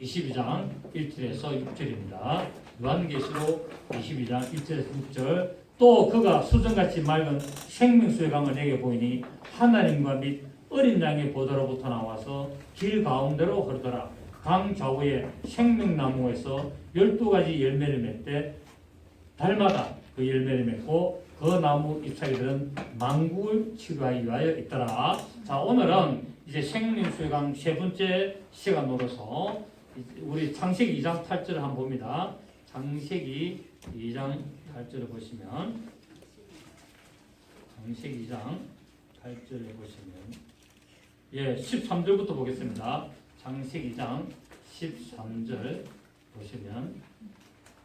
22장 1절에서 6절입니다. 요한계시록 22장 1절에서 6절. 또 그가 수정같이 맑은 생명수의 강을 내게 보이니 하나님과 및 어린 양의 보좌로부터 나와서 길 가운데로 흐르더라. 강 좌우에 생명나무에서 12가지 열매를 맺되 달마다 그 열매를 맺고 그 나무 잎사귀들은 만국을 치료하기 위하여 있더라. 자, 오늘은 이제 생명수의 강 세 번째 시간으로서 우리 창세기 2장 8절을 한번 봅니다. 창세기 2장 8절을 보시면 창세기 2장 8절을 보시면 13절부터 보겠습니다. 창세기 2장 13절 보시면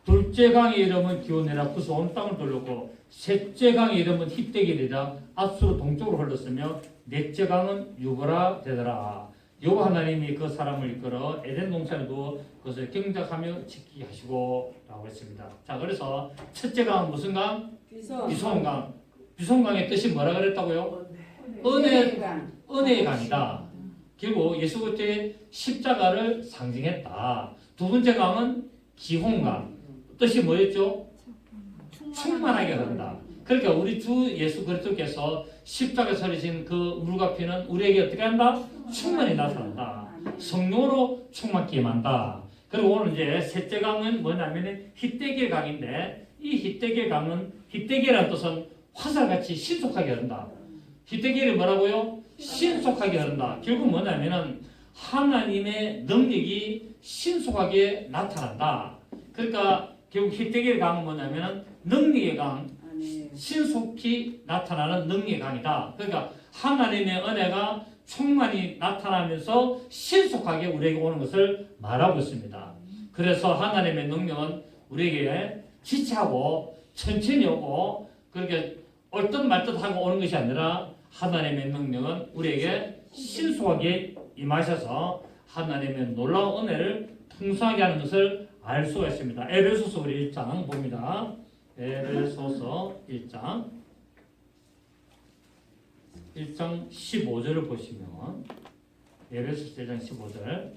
둘째 강의 이름은 기온이라 그서 온 땅을 돌렸고 셋째 강의 이름은 힛데길이라 아수르 동쪽으로 흘렀으며 넷째 강은 유보라 되더라. 여호와 하나님이 그 사람을 이끌어 에덴 동산에 두어 그것을 경작하며 지키게 하시고 라고 했습니다. 자, 그래서 첫째 강은 무슨 강? 비손강. 비손강의 뜻이 뭐라 그랬다고요? 은혜의 강이다. 결국 예수 그리스도의 십자가를 상징했다. 두 번째 강은 기홍강. 뜻이 뭐였죠? 충만하게 흐른다. 그러니까 우리 주 예수 그리스도께서 십자가에 서리신 그 물과 피는 우리에게 어떻게 한다? 충만히 나타난다. 성령으로 충만케 만다. 그리고 오늘 이제 셋째 강은 뭐냐면 힛데길 강인데 이 힛데길 강은 힛데길이라는 뜻은 화살같이 신속하게 흐른다. 힛데길이 뭐라고요? 신속하게 흐른다. 결국 뭐냐면은 하나님의 능력이 신속하게 나타난다. 그러니까 결국 힛데길 강은 뭐냐면은 능력의 강, 신속히 나타나는 능력의 강이다. 그러니까 하나님의 은혜가 충만히 나타나면서 신속하게 우리에게 오는 것을 말하고 있습니다. 그래서 하나님의 능력은 우리에게 지체하고 천천히 오고 그렇게 얼뜻 말뜻 하고 오는 것이 아니라 하나님의 능력은 우리에게 신속하게 임하셔서 하나님의 놀라운 은혜를 풍성하게 하는 것을 알 수가 있습니다. 에베소서 우리 1장 봅니다. 에베소서 1장 15절을 보시면 에베소서 1장 15절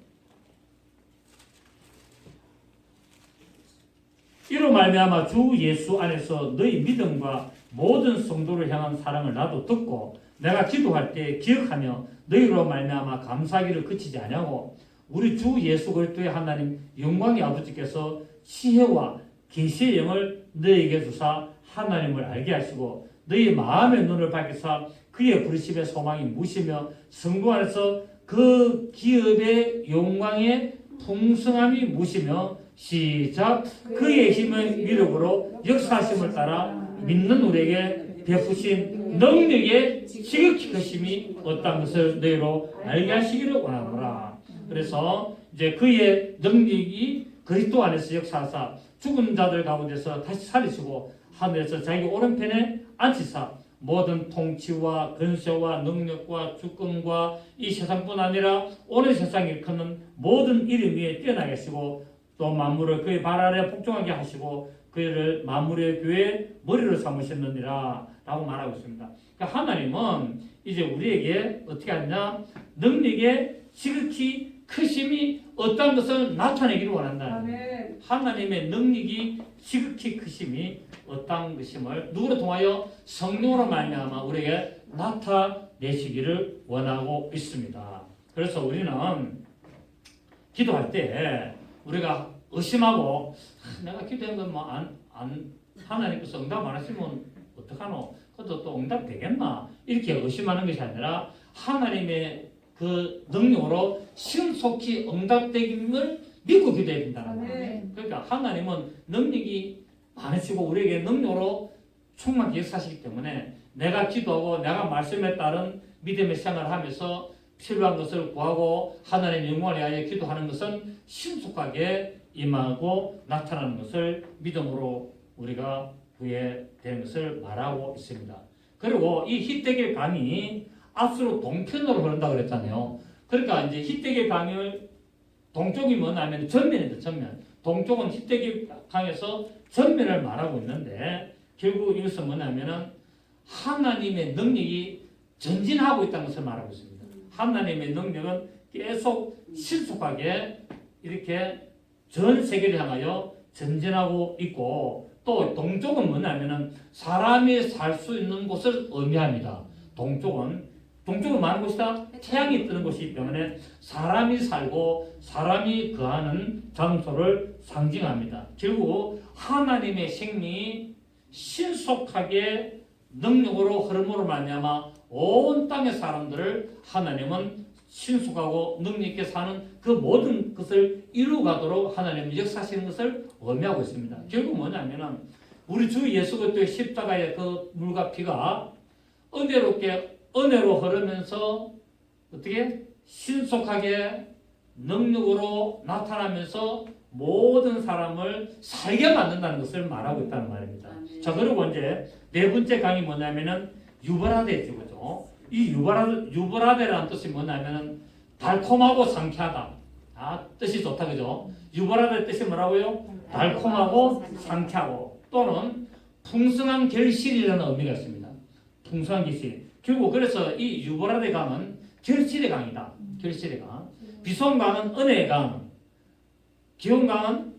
이로 말미암아 주 예수 안에서 너희 믿음과 모든 성도를 향한 사랑을 나도 듣고 내가 기도할 때 기억하며 너희로 말미암아 감사하기를 그치지 아니하고 우리 주 예수 그리스도의 하나님 영광의 아버지께서 지혜와 계시의 영을 너희에게 주사 하나님을 알게 하시고 너희 마음의 눈을 밝히사 그의 부르심의 소망이 무시며 성도 안에서 그 기업의 영광의 풍성함이 무시며 시작 그의 힘의 위력으로 역사하심을 따라 믿는 우리에게 베푸신 능력의 지극히 크심이 어떤 것을 너희로 알게 하시기를 원하노라. 그래서 이제 그의 능력이 그리스도 안에서 역사하사 죽은 자들 가운데서 다시 살리시고 하늘에서 자기 오른편에 앉히사 모든 통치와 근세와 능력과 주권과 이 세상뿐 아니라 오늘 세상에 일컫는 모든 이름 위에 뛰어나게 하시고 또 만물을 그의 발 아래 복종하게 하시고 그를 만물의 교회의 머리로 삼으셨느니라 라고 말하고 있습니다. 그러니까 하나님은 이제 우리에게 어떻게 하느냐 능력의 지극히 크심이 어떤 것을 나타내기를 원한다. 하나님의 능력이 지극히 크심이 어떤 것임을 누구로 통하여 성령으로 말미암아 우리에게 나타내시기를 원하고 있습니다. 그래서 우리는 기도할 때 우리가 의심하고 내가 기도한 건 뭐 하나님께서 응답 안 하시면 어떡하노? 그것도 또 응답 되겠나? 이렇게 의심하는 것이 아니라 하나님의 그 능력으로 신속히 응답되기를 믿고 기도해야 된다는 거예요. 그러니까 하나님은 능력이 많으시고 우리에게 능력으로 충만히 역사하시기 때문에 내가 기도하고 내가 말씀에 따른 믿음의 생활을 하면서 필요한 것을 구하고 하나님의 영광을 위하여 기도하는 것은 신속하게 임하고 나타나는 것을 믿음으로 우리가 구해되는 것을 말하고 있습니다. 그리고 이 힛데길 강이 앞으로 동편으로 흐른다고 그랬잖아요. 그러니까 이제 힛데길 강을 동쪽이 뭐냐면 전면이죠, 전면. 동쪽은 힛데길 강에서 전면을 말하고 있는데 결국 이것은 뭐냐면은 하나님의 능력이 전진하고 있다는 것을 말하고 있습니다. 하나님의 능력은 계속 신속하게 이렇게 전 세계를 향하여 전진하고 있고 또 동쪽은 뭐냐면은 사람이 살 수 있는 곳을 의미합니다. 동쪽은 많은 곳이다. 태양이 뜨는 곳이기 때문에 사람이 살고 사람이 거하는 장소를 상징합니다. 결국 하나님의 생명이 신속하게 능력으로 흐름으로 말미암아 온 땅의 사람들을 하나님은 신속하고 능력 있게 사는 그 모든 것을 이루가도록 하나님은 역사하시는 것을 의미하고 있습니다. 결국 뭐냐면은 우리 주 예수 그리스도의 십자가의 그 물과 피가 은혜로 흐르면서 어떻게 신속하게 능력으로 나타나면서 모든 사람을 살게 만든다는 것을 말하고 있다는 말입니다. 자, 그리고 이제 네 번째 강이 뭐냐면은 유브라데죠, 그죠? 이 유브라데라는 뜻이 뭐냐면은 달콤하고 상쾌하다. 뜻이 좋다, 그죠? 유브라데 뜻이 뭐라고요? 달콤하고 상쾌하고 또는 풍성한 결실이라는 의미가 있습니다. 풍성한 결실. 결국 그래서 이 유브라데 강은 결실의 강이다. 결실의 강. 비손 강은 은혜의 강. 기온 강은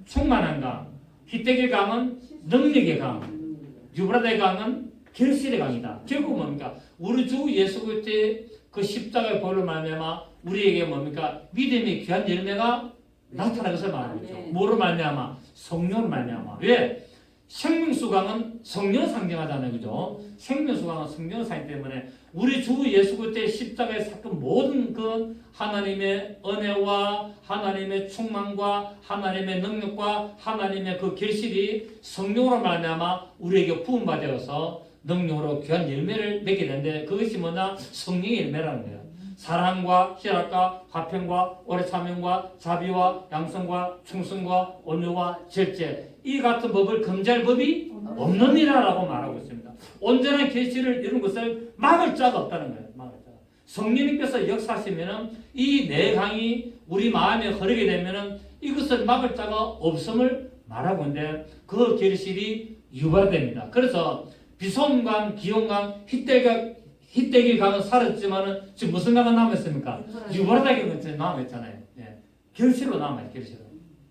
충만한 강. 히데길 강은 능력의 강. 유브라데 강은 결실의 강이다. 결국 뭡니까? 우리 주 예수 그리스도의 그 십자가의 보혈로 말미암아 우리에게 뭡니까? 믿음의 귀한 열매가 나타나는 것을 말하고 있죠. 뭐로 말미암아? 성령으로 말미암아. 왜? 생명수강은 성령을 상징하잖아요, 그죠? 생명수강은 성령을 상징 때문에 우리 주 예수 그리스도의 십자가의 사건 모든 그 하나님의 은혜와 하나님의 충만과 하나님의 능력과 하나님의 그 결실이 성령으로 말미암아 우리에게 부음받아서 능력으로 귀한 열매를 맺게 되는데 그것이 뭐냐? 성령의 열매라는 거예요. 사랑과 희락과 화평과 오래 참음과 자비와 양성과 충성과 온유와 절제 이 같은 법을 금지할 법이 없느니라라고 말하고 있습니다. 온전한 계시를 이룬 것을 막을 자가 없다는 거예요. 막을 자가. 성령님께서 역사하시면은 이 네 강이 우리 마음에 흐르게 되면은 이것을 막을 자가 없음을 말하고 있는데 그 결실이 유발됩니다. 그래서 비손강, 기온강, 히데길 강은 사라졌지만은 지금 무슨 강은 남았습니까? 유브라데 강은 남았잖아요. 예. 결실로 남아요. 결실로.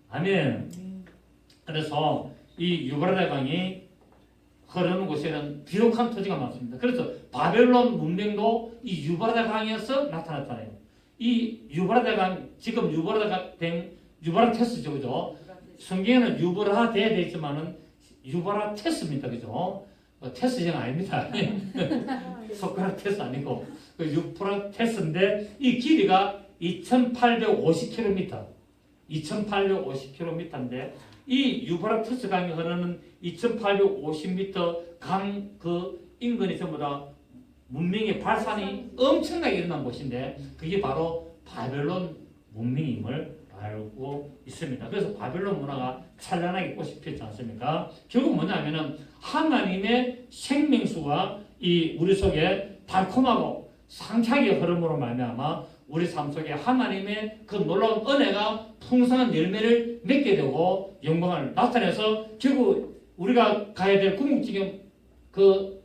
아멘. 그래서 이 유브라데 강이 흐르는 곳에는 비옥한 토지가 많습니다. 그래서 바벨론 문명도 이 유브라데 강에서 나타났잖아요. 이 유브라데 강 지금 유브라테스죠, 그죠? 성경에는 유브라데 돼 있지만은 유브라테스입니다, 그죠? 테스가 아닙니다. 소크라테스 아니고 유프라테스인데 이 길이가 2,850km, 2,850km인데 이 유프라테스 강이 흐르는 2,850m 강 그 인근이 전부 다 문명의 발산이 엄청나게 일어난 곳인데 그게 바로 바벨론 문명임을 알고 있습니다. 그래서 바벨론 문화가 찬란하게 꽃이 피었지 않습니까? 결국 뭐냐면은 하나님의 생명수가 이 우리 속에 달콤하고 상쾌하게 흐름으로 말미암아 우리 삶 속에 하나님의 그 놀라운 은혜가 풍성한 열매를 맺게 되고 영광을 나타내서 결국 우리가 가야 될 궁극적인 그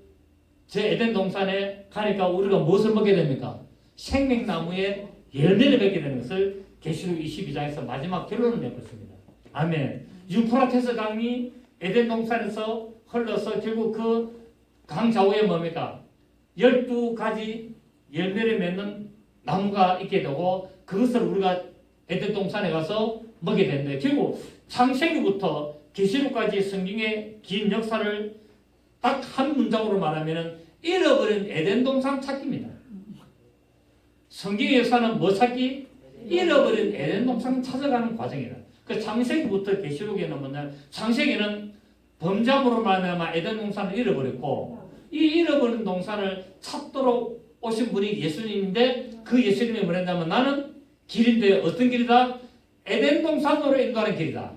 제 에덴 동산에 가니까 우리가 무엇을 먹게 됩니까? 생명나무의 열매를 맺게 되는 것을 계시록 22장에서 마지막 결론을 내고 있습니다. 아멘. 유프라테스 강이 에덴 동산에서 흘러서 결국 그 강 좌우에 뭡니까? 12가지 열매를 맺는 나무가 있게 되고 그것을 우리가 에덴 동산에 가서 먹게 되는데 결국 창세기부터 계시록까지 성경의 긴 역사를 딱 한 문장으로 말하면은 잃어버린 에덴 동산 찾기입니다. 성경의 역사는 뭐 찾기? 잃어버린 에덴 동산 찾아가는 과정이다. 그 창세기부터 계시록에는 뭐냐? 창세기는 범죄함으로 말미암아 에덴 동산을 잃어버렸고 이 잃어버린 동산을 찾도록 오신 분이 예수님인데 그 예수님이 뭐랬냐면 나는 길인데 어떤 길이다? 에덴 동산으로 인도하는 길이다.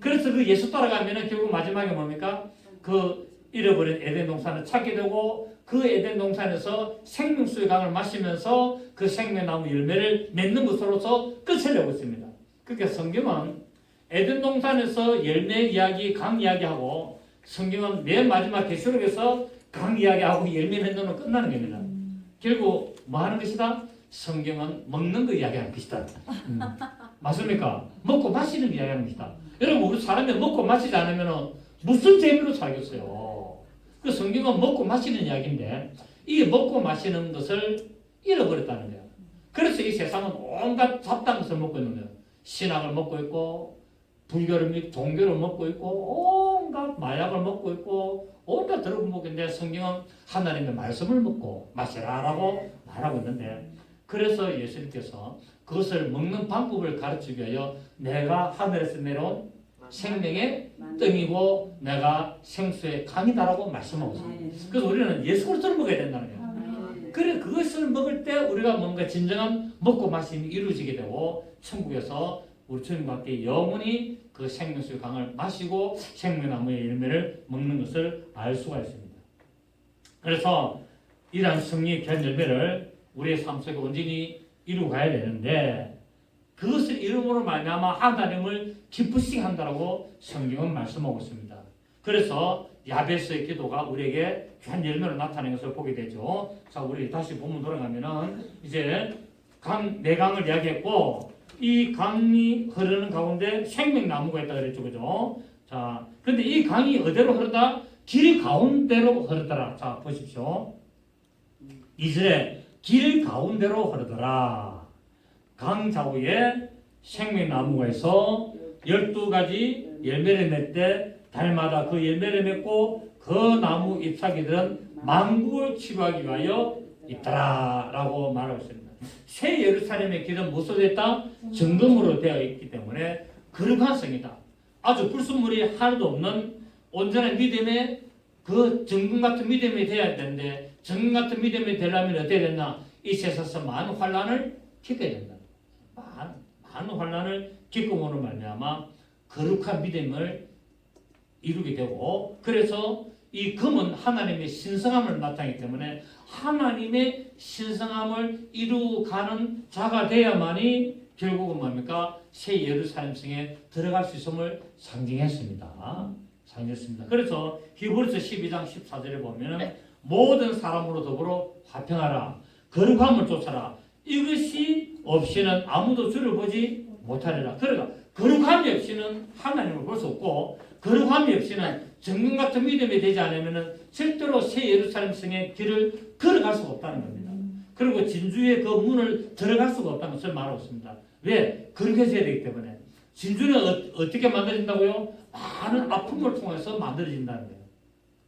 그래서 그 예수 따라가면은 결국 마지막에 뭡니까? 그 잃어버린 에덴 동산을 찾게 되고 그 에덴 동산에서 생명수의 강을 마시면서 그 생명나무 열매를 맺는 것으로서 끝을 내고 있습니다. 그러니까 성경은 에덴 동산에서 열매 이야기, 강 이야기하고 성경은 맨 마지막 계시록에서 강 이야기하고 열매 맺는 건 끝나는 겁니다. 결국 뭐 하는 것이다? 성경은 먹는 거 이야기하는 것이다. 맞습니까? 먹고 마시는 이야기하는 것이다. 여러분 우리 사람이 먹고 마시지 않으면 무슨 재미로 살겠어요? 그 성경은 먹고 마시는 이야기인데 이 먹고 마시는 것을 잃어버렸다는 거예요. 그래서 이 세상은 온갖 잡다한 것을 먹고 있는 거예요. 신앙을 먹고 있고 불교를 종교를 먹고 있고 온갖 마약을 먹고 있고 온갖 더러운 먹고 있는데 성경은 하나님의 말씀을 먹고 마시라라고 말하고 있는데 그래서 예수님께서 그것을 먹는 방법을 가르치기 위하여 내가 하늘에서 내려온 생명의 떡이고 내가 생수의 강이다라고 말씀하고 있습니다. 그래서 우리는 예수 그리스도를 먹어야 된다는 거예요. 그래 그것을 먹을 때 우리가 뭔가 진정한 먹고 마심이 이루어지게 되고 천국에서 우리 주님과 함께 영원히 그 생명수의 강을 마시고 생명나무의 열매를 먹는 것을 알 수가 있습니다. 그래서 이러한 승리의 귀한 열매를 우리의 삶 속에 온전히 이루어가야 되는데 그것을 이름으로 말미암아 하나님을 기쁘시게 한다라고 성경은 말씀하고 있습니다. 그래서 야베스의 기도가 우리에게 귀한 열매를 나타내는 것을 보게 되죠. 자, 우리 다시 본문 돌아가면은 이제 네 강을 이야기했고 이 강이 흐르는 가운데 생명나무가 있다 그랬죠, 그죠? 자, 근데 이 강이 어디로 흐르다? 길 가운데로 흐르더라. 자, 보십시오. 2절에 길 가운데로 흐르더라. 강 좌우에 생명나무가 있어 12가지 열매를 맺되 달마다 그 열매를 맺고 그 나무 잎사귀들은 만국을 치료하기 위하여 있더라 라고 말하고 있습니다. 새 예루살렘의 길은 무엇으로 되어 있다? 정금으로 되어 있기 때문에 거룩한 성이다. 아주 불순물이 하나도 없는 온전한 믿음의 그 정금 같은 믿음이 되어야 되는데 정금 같은 믿음이 되려면 어떻게 됐나? 이 세상에서 많은 환난을 겪어야 된다. 많은 환난을 겪음으로 말미암아 거룩한 믿음을 이루게 되고 그래서 이 금은 하나님의 신성함을 나타내기 때문에 하나님의 신성함을 이루어가는 자가 되어야만이 결국은 뭡니까? 새 예루살렘 성에 들어갈 수 있음을 상징했습니다. 그래서 히브리서 12장 14절에 보면 모든 사람으로 더불어 화평하라. 거룩함을 쫓아라. 이것이 없이는 아무도 주를 보지 못하리라. 그러니까 거룩함이 없이는 하나님을 볼 수 없고 거룩함이 없이는 정금 같은 믿음이 되지 않으면 절대로 새 예루살렘 성의 길을 걸어갈 수가 없다는 겁니다. 그리고 진주의 그 문을 들어갈 수가 없다는 것을 말하고 있습니다. 왜? 그렇게 해야 되기 때문에. 진주는 어떻게 만들어진다고요? 많은 아픔을 통해서 만들어진다는 거예요.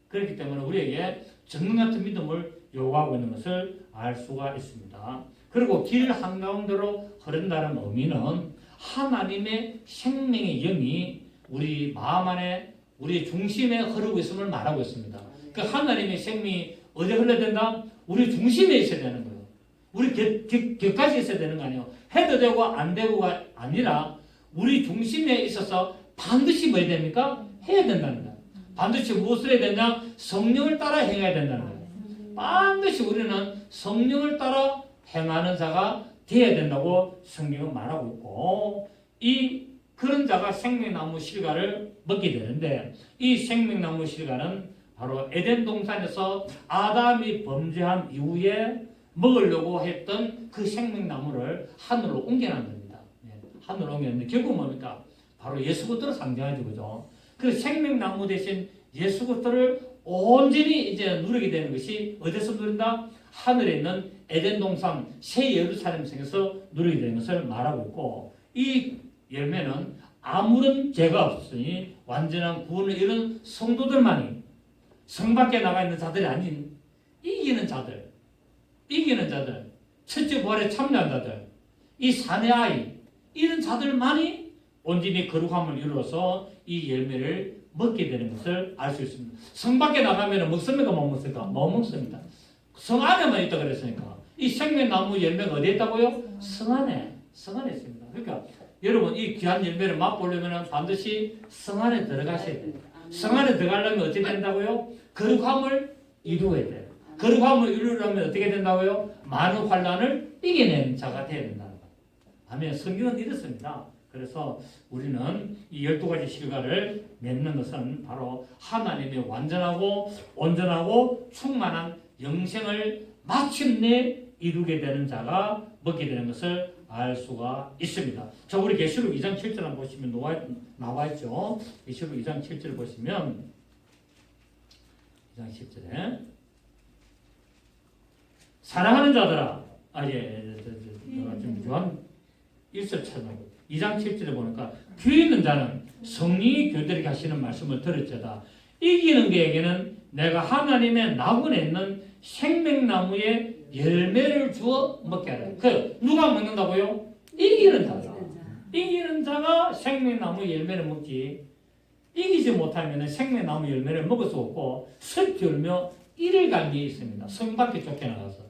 그렇기 때문에 우리에게 정금 같은 믿음을 요구하고 있는 것을 알 수가 있습니다. 그리고 길 한가운데로 흐른다는 의미는 하나님의 생명의 영이 우리 마음 안에 우리 중심에 흐르고 있음을 말하고 있습니다. 그 하나님의 생명이 어디 흘러야 된다? 우리 중심에 있어야 되는 거예요. 우리 곁까지 있어야 되는 거 아니에요. 해도 되고 안 되고가 아니라 우리 중심에 있어서 반드시 뭐 해야 됩니까? 해야 된다는 거예요. 반드시 무엇을 해야 되냐? 성령을 따라 행해야 된다는 거예요. 반드시 우리는 성령을 따라 행하는 자가 되어야 된다고 성경은 말하고 있고 이 그런 자가 생명나무 실과를 먹게 되는데 이 생명나무 실과는 바로 에덴 동산에서 아담이 범죄한 이후에 먹으려고 했던 그 생명나무를 하늘로 옮겨놓은 겁니다. 하늘로 옮겼는데 결국 뭡니까? 바로 예수 그리스도를 상징하죠, 그죠? 그 생명나무 대신 예수 그리스도를 온전히 이제 누리게 되는 것이 어디서 누린다? 하늘에 있는 에덴 동산 새 예루살렘 성에서 누리게 되는 것을 말하고 있고 이 열매는 아무런 죄가 없으니 완전한 구원을 이룬 성도들만이 성 밖에 나가 있는 자들이 아닌 이기는 자들 첫째 부활에 참여한 자들 이 사내 아이 이런 자들만이 온전히 거룩함을 이루어서 이 열매를 먹게 되는 것을 알 수 있습니다. 성 밖에 나가면 먹습니까? 못 먹습니까? 못 먹습니다. 성 안에만 있다 그랬으니까 이 생명나무 열매가 어디에 있다고요? 성 안에 있습니다. 그러니까 여러분 이 귀한 열매를 맛보려면 반드시 성 안에 들어가셔야 돼요. 성 안에 들어가려면 어떻게 된다고요? 거룩함을 이루어야 돼요. 거룩함을 이루려면 어떻게 된다고요? 많은 환난을 이겨내는 자가 되어야 된다는 거예요. 아멘. 성경은 이렇습니다. 그래서 우리는 이 12가지 실과를 맺는 것은 바로 하나님의 완전하고 온전하고 충만한 영생을 마침내 이루게 되는 자가 먹게 되는 것을 알 수가 있습니다. 자, 우리 계시록 2장 7절 한번 보시면 나와 있죠. 계시록 2장 7절 보시면 2장 7절에 사랑하는 자들아, 내가 지금 요한 1절 찾아보고 2장 7절에 보니까 귀 있는 자는 성령이 교들에게 하시는 말씀을 들을지어다. 이기는 그에게는 내가 하나님의 나무에 있는 생명나무의 열매를 주어 먹게 하라. 그 누가 먹는다고요? 이기는 자가. 이기는 자가 생명나무 열매를 먹지. 이기지 못하면 생명나무 열매를 먹을 수 없고 설피 울며 이를 갈기에 있습니다. 성 밖에 쫓겨나가서.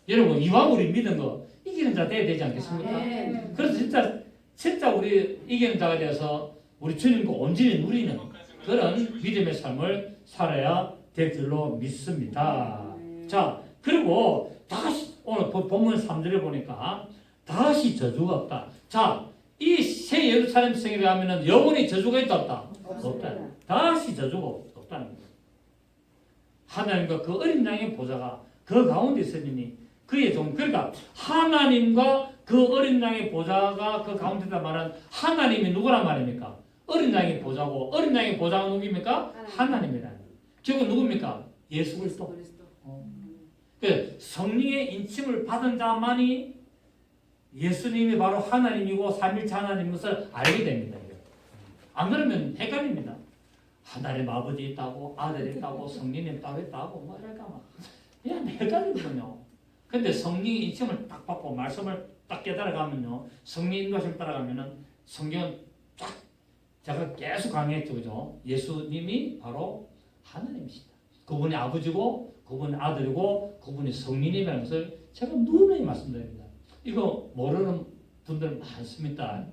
여러분 이왕 우리 믿은 거 이기는 자 돼야 되지 않겠습니까? 네. 그래서 진짜 우리 이기는 자가 되어서 우리 주님과 온전히 누리는 그런 믿음의 삶을 살아야 될 줄로 믿습니다. 자, 그리고 다시 오늘 본문 3절에 보니까 다시 저주가 없다. 자, 이 새 예루살렘 성에 가면은 영원히 저주가 있다 없다? 없다. 다시 저주가 없다는 거예요. 하나님과 그 어린 양의 보좌가 그 가운데 있으니 그의 종, 그러니까 하나님과 그 어린 양의 보좌가 그 가운데 있다 말은 하나님이 누구란 말입니까? 어린 양의 보좌고 어린 양의 보좌가 누굽니까? 하나님이라는 거예요. 결국 누굽니까? 예수 그리스도. 그 성령의 인침을 받은 자만이 예수님이 바로 하나님이고 삼일체 하나님인 것을 알게 됩니다. 안 그러면 헷갈립니다. 하나님 아버지 있다고 아들 있다고 성령님 따로 있다고 뭐 이럴까 막 그냥 헷갈리거든요. 근데 성령의 인침을 딱 받고 말씀을 딱 깨달아가면요, 성령 인도하심을 따라가면은 성경은 쫙 제가 계속 강의했죠, 그죠? 예수님이 바로 하나님이시다. 그분이 아버지고 그분이 아들이고 그분이 성령이라는 것을 제가 누누이 말씀드립니다. 이거 모르는 분들 많습니다.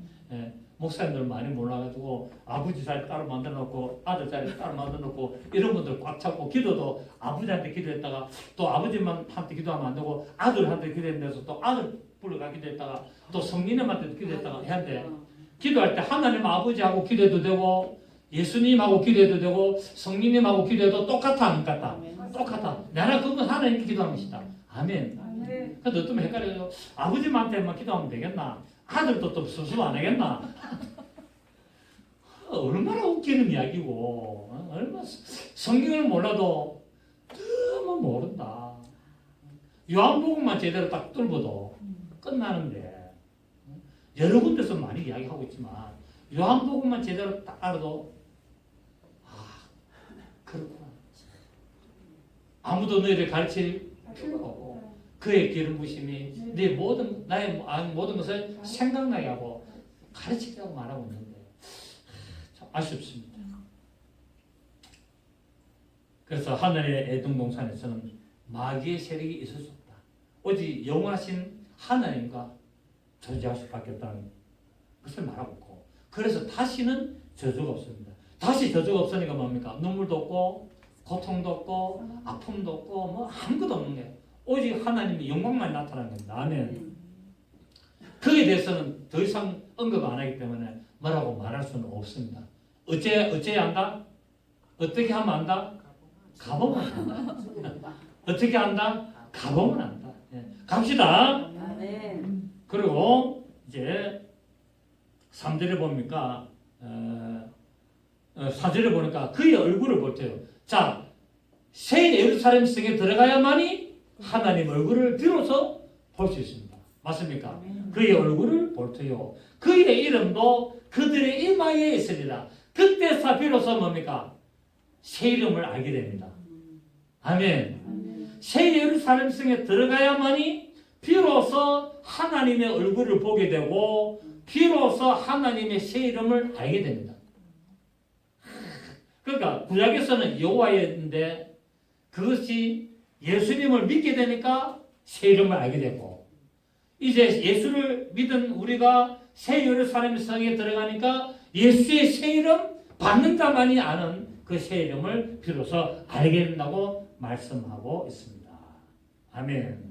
목사님들 많이 몰라가지고 아버지 자리 따로 만들어놓고 아들 자리 따로 만들어놓고 이런 분들 꽉 잡고 기도도 아버지한테 기도했다가 또 아버지한테 기도하면 안 되고 아들한테 기도했는데서 또 아들 불러가 기도했다가 또 성령님한테도 기도했다가 해야 돼. 기도할 때 하나님 아버지하고 기도해도 되고 예수님하고 기도해도 되고 성령님하고 기도해도 똑같아 안 똑같아? 똑같아. 나는 그건 하나님께 기도하는 것이다. 아멘. 근데 어떤 헷갈려요. 아버지한테만 기도하면 되겠나? 아들도 또 수수 안 하겠나? 얼마나 웃기는 이야기고 얼마나 성경을 몰라도 너무 모른다. 요한복음만 제대로 딱 뚫어도 끝나는데 여러 군데서 많이 이야기하고 있지만 요한복음만 제대로 딱 알아도 그렇구나. 아무도 너희를 가르칠 필요가 없고 그의 기름 부심이 네 나의 모든 것을 생각나게 하고 가르치려고 말하고 있는데 참 아쉽습니다. 그래서 하늘의 에덴 동산에서는 마귀의 세력이 있을 수 없다. 오직 영원하신 하나님과 존재할 수밖에 없다는 것을 말하고 있고, 그래서 다시는 저주가 없습니다. 다시 저주가 없으니까 뭡니까? 눈물도 없고 고통도 없고 아픔도 없고 뭐 아무것도 없는 거예요. 오직 하나님의 영광만 나타나는 겁니다. 아멘. 그에 대해서는 더 이상 언급 안 하기 때문에 뭐라고 말할 수는 없습니다. 어째야 한다? 어떻게 하면 안다? 가보면 안다. 어떻게 한다? 가보면 안다. 갑시다. 아멘. 그리고 이제 3절에 보니까 4절에 보니까 그의 얼굴을 볼 때요. 자, 새 예루살렘 성에 들어가야만이 하나님 얼굴을 비로소 볼 수 있습니다. 맞습니까? 그의 얼굴을 볼 터요. 그의 이름도 그들의 이마에 있으리라. 그때서 비로소 뭡니까? 새 이름을 알게 됩니다. 아멘. 새 예루살렘 성에 들어가야만이 비로소 하나님의 얼굴을 보게 되고 비로소 하나님의 새 이름을 알게 됩니다. 그러니까 구약에서는 여호와였는데 그것이 예수님을 믿게 되니까 새 이름을 알게 되고, 이제 예수를 믿은 우리가 새 예루살렘 성에 들어가니까 예수의 새 이름 받는 자만이 아는 그 새 이름을 비로소 알게 된다고 말씀하고 있습니다. 아멘.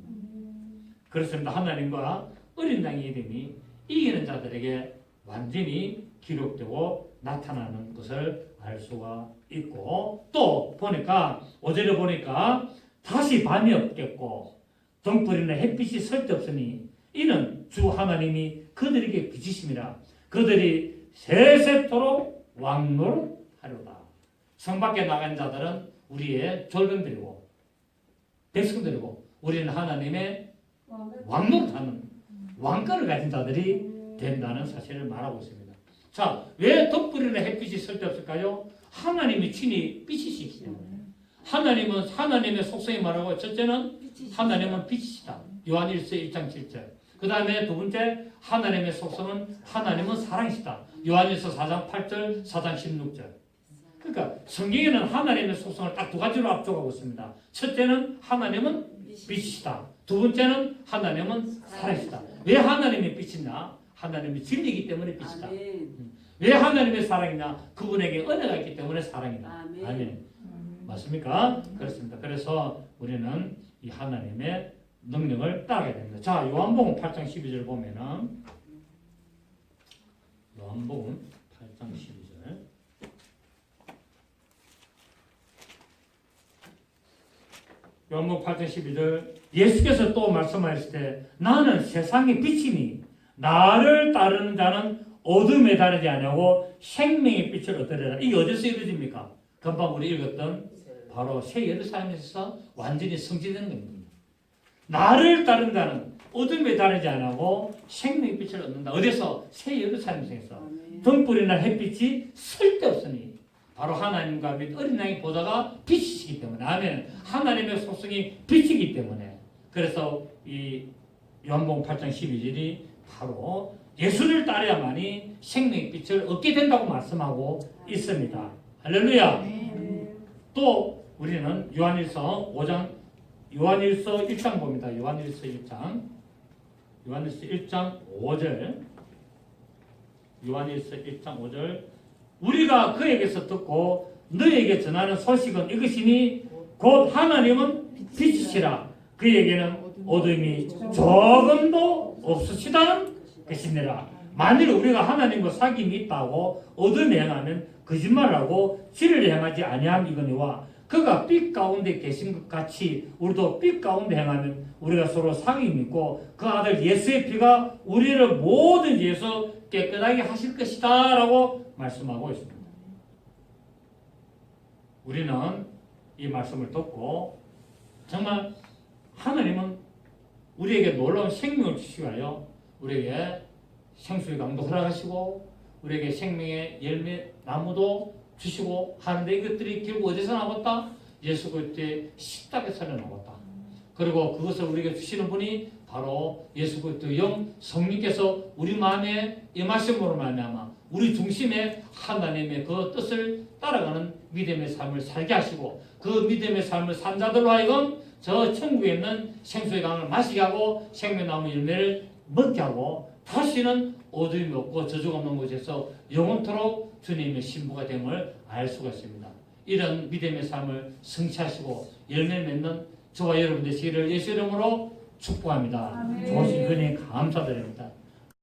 그렇습니다. 하나님과 어린 양의 이름이 이기는 자들에게 완전히 기록되고 나타나는 것을 알 수가 있고, 또 보니까 5절에 보니까 다시 밤이 없겠고 등불이나 햇빛이 쓸데없으니 이는 주 하나님이 그들에게 빚으심이라. 그들이 세세토록 왕노릇하려다. 성 밖에 나간 자들은 우리의 졸병들이고 백성들이고 우리는 하나님의 왕노릇하는 왕권을 가진 자들이 된다는 사실을 말하고 있습니다. 자, 왜 덧불이는 햇빛이 쓸데없을까요? 하나님이 친히 빛이시기 때문에. 하나님은 하나님의 속성이 말하고 첫째는 하나님은 빛이시다. 요한일서 1장 7절. 그 다음에 두 번째 하나님의 속성은 하나님은 사랑이시다. 요한일서 4장 8절, 4장 16절. 그러니까 성경에는 하나님의 속성을 딱 두 가지로 압축하고 있습니다. 첫째는 하나님은 빛이시다. 두 번째는 하나님은 사랑이시다. 왜 하나님이 빛이냐? 하나님이 진리이기 때문에 빛이다. 왜 하나님의 사랑이냐? 그분에게 은혜가 있기 때문에 사랑이다. 아멘. 맞습니까? 그렇습니다. 그래서 우리는 이 하나님의 능력을 따르게 됩니다. 자, 요한복음 8장 12절 보면은 요한복음 8장 12절 요한복음 8장 12절 예수께서 또 말씀하실 때 나는 세상의 빛이니 나를 따르는 자는 어둠에 다르지 아니하고 생명의 빛을 얻으리라. 이게 어디서 이루어집니까? 금방 우리 읽었던 바로 새 예루살렘에서 완전히 성취되는 겁니다. 나를 따르는 자는 어둠에 다르지 않고 생명의 빛을 얻는다. 어디서? 새 예루살렘에서. 등불이나 햇빛이 쓸데없으니 바로 하나님과 및 어린 양의 보좌가 빛이시기 때문에. 아멘. 하나님의 속성이 빛이기 때문에. 그래서 이 요한복음 8장 12절이 바로 예수를 따라야만이 생명의 빛을 얻게 된다고 말씀하고 있습니다. 할렐루야. 또 우리는 요한일서 1장 봅니다. 요한일서 1장 5절. 요한일서 1장 5절. 우리가 그에게서 듣고 너에게 전하는 소식은 이것이니 곧 하나님은 빛이시라. 그에게는 어둠이 조금도 없으시다는 것이니라. 만일 우리가 하나님과 사귐이 있다고 어둠에 행하면 거짓말하고 진리를 행하지 아니함 이거니와 그가 빛 가운데 계신 것 같이 우리도 빛 가운데 행하면 우리가 서로 사귐이 있고 그 아들 예수의 피가 우리를 모든 죄에서 깨끗하게 하실 것이다 라고 말씀하고 있습니다. 우리는 이 말씀을 듣고 정말 하나님은 우리에게 놀라운 생명을 주시고요. 우리에게 생수의 강도 허락하시고 우리에게 생명의 열매 나무도 주시고 하는데 이것들이 결국 어디서 나왔다? 예수 그리스도의 십자가에서 나왔다. 그리고 그것을 우리에게 주시는 분이 바로 예수 그리스도의 영 성령께서 우리 마음에 임하심으로 말미암아 우리 중심에 하나님의 그 뜻을 따라가는 믿음의 삶을 살게 하시고 그 믿음의 삶을 산 자들로 하여금 저 천국에 있는 생수의 강을 마시게 하고 생명나무 열매를 먹게 하고 다시는 어둠이 없고 저주가 없는 곳에서 영원토록 주님의 신부가 됨을 알 수가 있습니다. 이런 믿음의 삶을 성취하시고 열매 맺는 저와 여러분 되시기를 예수 이름으로 축복합니다. 좋으신 은혜 감사드립니다.